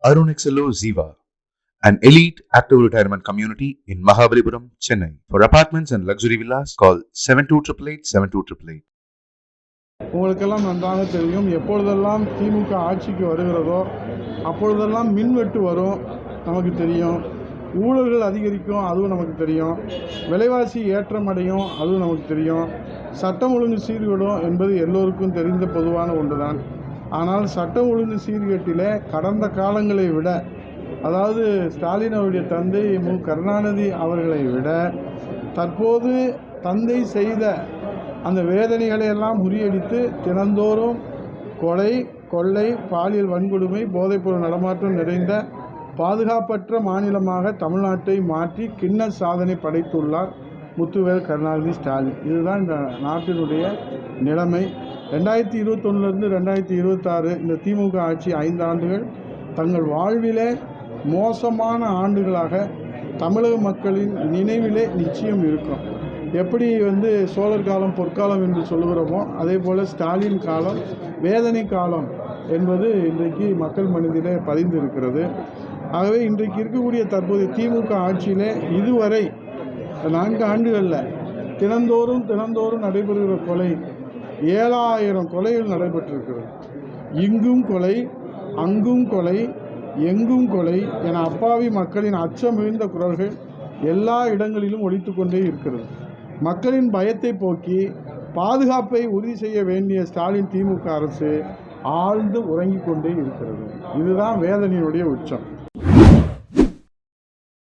Arun XLO Ziva, an elite active retirement community in Mahabalipuram, Chennai. For apartments and luxury villas, call 7288 உங்களுக்கெல்லாம் நன்றாக தெரியும், எப்பொழுதெல்லாம் திமுக ஆட்சிக்கு வருகிறதோ அப்பொழுதெல்லாம் மின்வெட்டு வரும், நமக்கு தெரியும். ஊழல்கள் அதிகரிக்கும், அதுவும் நமக்கு தெரியும். விலைவாசி ஏற்றமடையும், அதுவும் நமக்கு தெரியும். சட்டம் ஒழுங்கு சீர்கேடும் என்பது எல்லோருக்கும் தெரிந்த பொதுவான ஒன்றுதான். ஆனால் சட்டம் ஒழுங்கு சீர்கேட்டிலே கடந்த காலங்களை விட, அதாவது ஸ்டாலின் அவருடைய தந்தை மு கருணாநிதி அவர்களை விட தற்போது தந்தை செய்த அந்த வேதனைகளை எல்லாம் முறியடித்து தினந்தோறும் கொலை, கொள்ளை, பாலியல் வன்கொடுமை, போதைப்பொருள் நடமாட்டம் நிறைந்த பாதுகாப்பற்ற மாநிலமாக தமிழ்நாட்டை மாற்றி கிண்ண சாதனை படைத்துள்ளார் முத்துவேல் கருணாநிதி ஸ்டாலின். இதுதான் இந்த நாட்டினுடைய நிலைமை. 2021 2026 இந்த திமுக ஆட்சி 5 ஆண்டுகள் தங்கள் வாழ்விலே மோசமான ஆண்டுகளாக தமிழக மக்களின் நினைவிலே நிச்சயம் இருக்கும். எப்படி சோழர் காலம் பொற்காலம் என்று சொல்லுகிறோமோ, அதே போல் ஸ்டாலின் காலம் வேதனை காலம் என்பது இன்றைக்கு மக்கள் மனதிலே பதிந்து இருக்கிறது. ஆகவே இன்றைக்கு இருக்கக்கூடிய தற்போதைய திமுக ஆட்சியிலே இதுவரை 4 ஆண்டுகளில் தினந்தோறும் நடைபெறுகிற கொலை 7000 கொலைகள் நடைபெற்றிருக்கிறது. இங்கும் கொலை, அங்கும் கொலை, எங்கும் கொலை என அப்பாவி மக்களின் அச்சம் மிகுந்த குரல்கள் எல்லா இடங்களிலும் ஒலித்து கொண்டே இருக்கிறது. மக்களின் பயத்தை போக்கி பாதுகாப்பை உறுதி செய்ய வேண்டிய ஸ்டாலின் திமுக அரசு ஆழ்ந்து உறங்கிக் கொண்டே இருக்கிறது. இதுதான் வேதனையினுடைய உச்சம்.